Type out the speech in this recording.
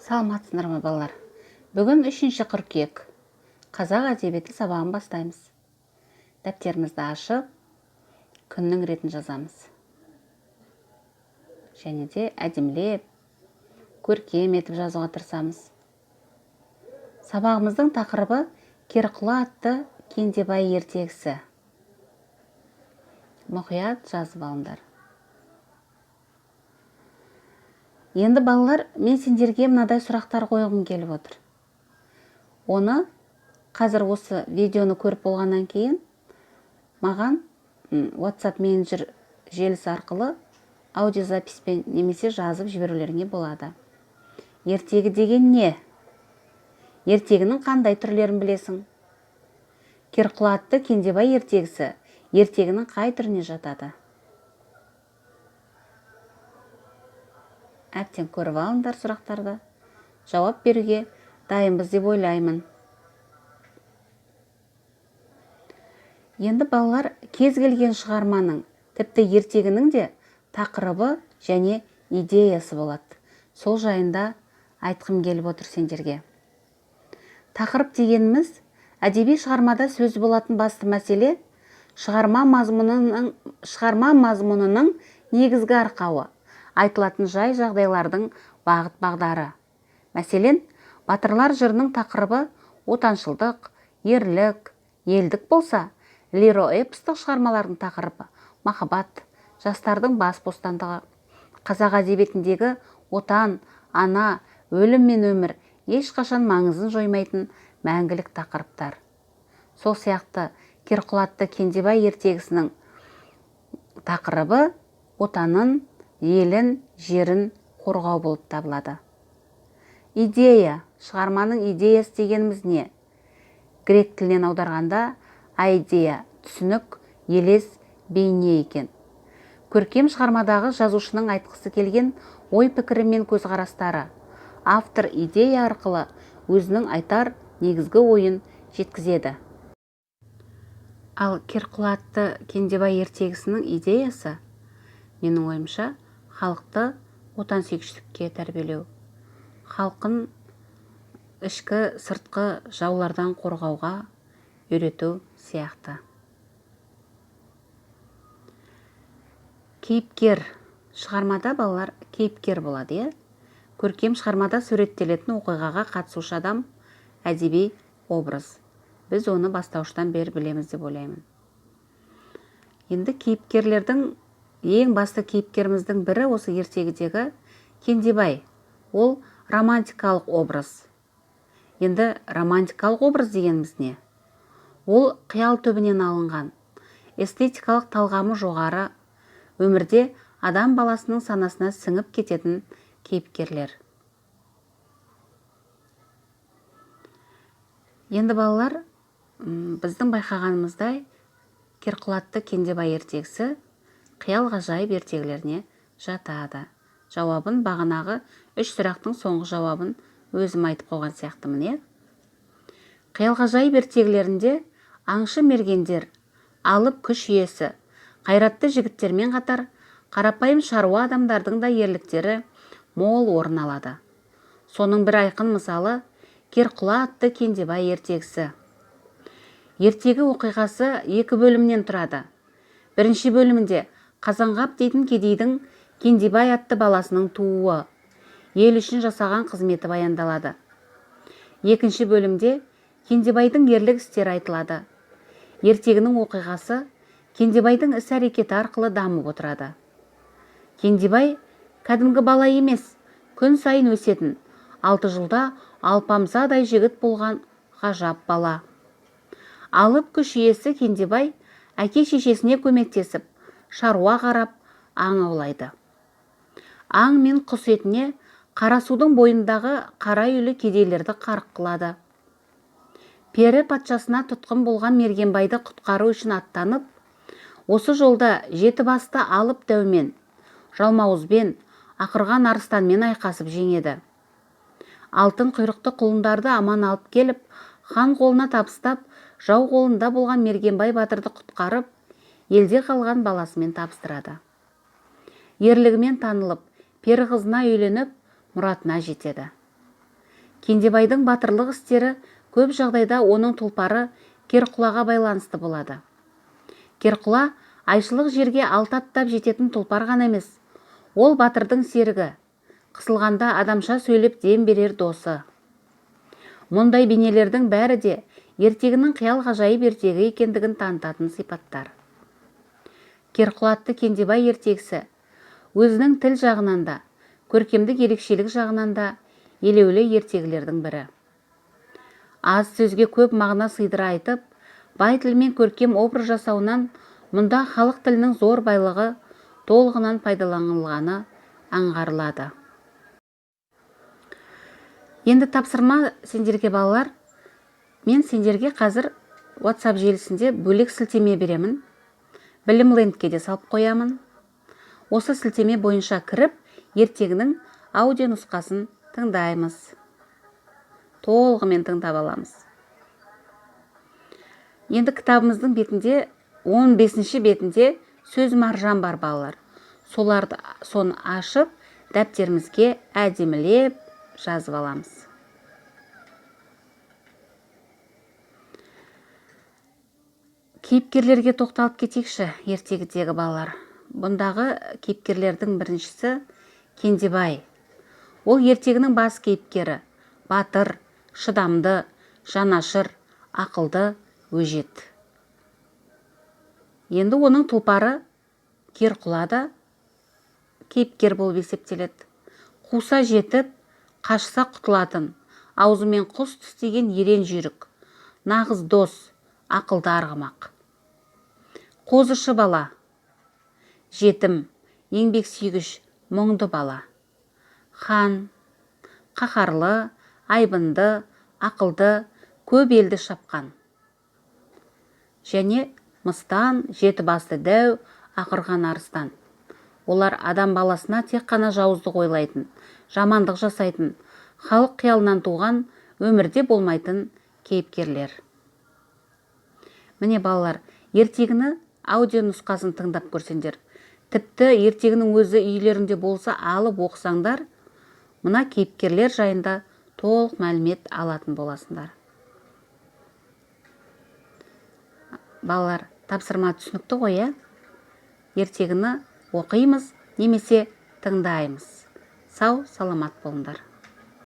Саламатсыздар ма балалар? Бүгін 3 қыркүйек. Қазақ әдебиеті сабағын бастаймыз. Дәптерімізді ашып, күннің ретін жазамыз. Және де әдемілеп, көркем етіп жазуға тырысамыз. Сабағымыздың тақырыбы Керқұла атты Кендебай ертегісі. Мұқият жазып алыңдар. Енді балалар, мен сендерге мынадай сұрақтар қойғым келіп отыр. Оны қазір осы видеоны көріп болғаннан кейін маған WhatsApp менеджер желісі арқылы аудиозаписпен немесе жазып жіберулеріңе болады. Ертегі деген не? Ертегінің қандай түрлерін білесің? Керқұла атты Кендебай ертегісі ертегінің қай түріне жатады? Әбден көріп алыңдар сұрақтарды. Жауап беруге дайынбыз деп ойлаймын. Енді балалар, кез келген шығарманың, тіпті ертегінің де тақырыбы және идеясы болады. Сол жайында айтқым келіп отыр сендерге. Тақырып дегеніміз, әдеби шығармада сөз болатын басты мәселе шығарма мазмұнының негізгі арқауы, айтылатын жай жағдайлардың бағыт-бағдары. Мәселен, батырлар жырының тақырыбы отаншылдық, ерлік, елдік болса, лиро-эпостық шығармалардың тақырыбы махаббат, жастардың бас бостандығы. Қазақ әдебиетіндегі отан, ана, өлім мен өмір ешқашан маңызын жоймайтын мәңгілік тақырыптар. Сол сияқты Керқұла атты Кендебай ертегісінің тақырыбы отанын, елін, жерін қорғау болып табылады. Идея, шығарманың идеясы дегеніміз не? Грек тілінен аударғанда идея, түсінік, елес, бейне екен. Көркем шығармадағы жазушының айтқысы келген ой пікірі мен көзқарастары. Автор идея арқылы өзінің айтар негізгі ойын жеткізеді. Ал Керқұла атты Кендебай ертегісінің идеясы, менің ойымша, халықты отансүйгіштікке тәрбиелеу, халқын ішкі сыртқы жаулардан қорғауға үйрету сияқты. Кейіпкер. Шығармада балалар кейіпкер болады, көркем шығармада суреттелетін оқиғаға қатысушы адам әдеби образ. Біз оны бастауыштан бері білеміз деп ойлаймын. Енді кейіпкерлердің ең басты кейіпкеріміздің бірі осы ертегідегі Кендебай. Ол романтикалық образ. Енді романтикалық образ дегеніміз не? Ол қиял түбінен алынған, эстетикалық талғамы жоғары, өмірде адам баласының санасына сіңіп кететін кейіпкерлер. Енді балалар, біздің байқағанымыздай Керқұла атты Кендебай ертегісі қиял ғажайып ертегілеріне жатады. Жауабын бағанағы 3 сұрақтың соңғы жауабын өзім айтып қойған сияқтымын. Қиял ғажайып ертегілерінде аңшы мергендер, алып күш иесі, қайратты жігіттермен қатар қарапайым шаруа адамдардың да ерліктері мол орын алады. Соның бір айқын мысалы Керқұла атты Кендебай ертегісі. Ертегі оқиғасы 2 бөлімнен тұрады. Бірінші бөлімінде Қазанғап дейтін кедейдің Кендебай атты баласының тууы, ел үшін жасаған қызметі баяндалады. Екінші бөлімде Кендебайдың ерлік істері айтылады. Ертегінің оқиғасы Кендебайдың іс-әрекеті арқылы дамып отырады. Кендебай кәдімгі бала емес, күн сайын өсетін, 6 жылда алпамсадай жігіт болған ғажап бала. Алып күш иесі Кендебай әке шешесіне көмектесіп, шаруа қарап, аң аулайды. Аң мен құс етіне Қарасудың бойындағы қара үйлі кедейлерді қарық қылады. Пері патшасына тұтқын болған Мергенбайды құтқару үшін аттанып, осы жолда 7 басты алып дәумен, жалмауызбен, ақырған арыстанмен айқасып жеңеді. Алтын құйрықты құлындарды аман алып келіп, хан қолына табыстап, жау қолында болған Мергенбай батырды құтқарып, елде қалған баласымен табыстырады. Ерлігімен танылып, пері қызына үйленіп, мұратына жетеді. Кендебайдың батырлық істері көп жағдайда оның тұлпары Керқұлаға байланысты болады. Керқұла айшылық жерге 6 аттап жететін тұлпар ғана емес, ол батырдың серігі, қысылғанда адамша сөйлеп дем берер досы. Мұндай бейнелердің бәрі де ертегінің қиял ғажайып ертегі екендігін танытатын сипаттар. Керқұла атты Кендебай ертегісі өзінің тіл жағынан да, көркемдік ерекшелік жағынан да елеулі ертегілердің бірі. Аз сөзге көп мағына сыйдыра айтып, бай тілмен көркем образ жасауынан мұнда халық тілінің зор байлығы толығынан пайдаланылғаны аңғарылады. Енді тапсырма сендерге балалар, мен сендерге қазір WhatsApp желісінде бөлек сілтеме беремін. Білімлендке де салып қоямын. Осы сілтеме бойынша кіріп, ертегінің аудио нұсқасын тыңдаймыз. Толығымен тыңдап аламыз. Енді кітабымыздың бетінде 15-ші бетінде сөз маржан бар балалар. Соны ашып, дәптерімізге әдемілеп жазып аламыз. Кейіпкерлерге тоқталып кетейікші, ертегідегі балалар. Бұндағы кейіпкерлердің біріншісі Кендебай. Ол ертегінің бас кейіпкері, батыр, шыдамды, жанашыр, ақылды, өжет. Енді оның тұлпары Керқұла да кейіпкер болып есептеледі. Қуса жетіп, қашса құтылатын, аузымен құс тістеген ерен жүйрік, нағыз дос, ақылды арғымақ. Қозышы бала, жетім, еңбек сүйгіш, мұңды бала. Хан, қаһарлы, айбынды, ақылды, көп елді шапқан. Және мыстан, жеті басты дәу, ақырған арыстан. Олар адам баласына тек қана жауыздық ойлайтын, жамандық жасайтын, халық қиялынан туған, өмірде болмайтын кейіпкерлер. Міне балалар, ертегіні аудио нұсқасын тыңдап көрсеңдер, тіпті ертегінің өзі үйлерінде болса алып оқысаңдар, мына кейіпкерлер жайында толық мәлімет алатын боласыңдар. Балалар, тапсырма түсінікті ғой, ертегіні оқимыз немесе тыңдаймыз. Сау, саламат болыңдар.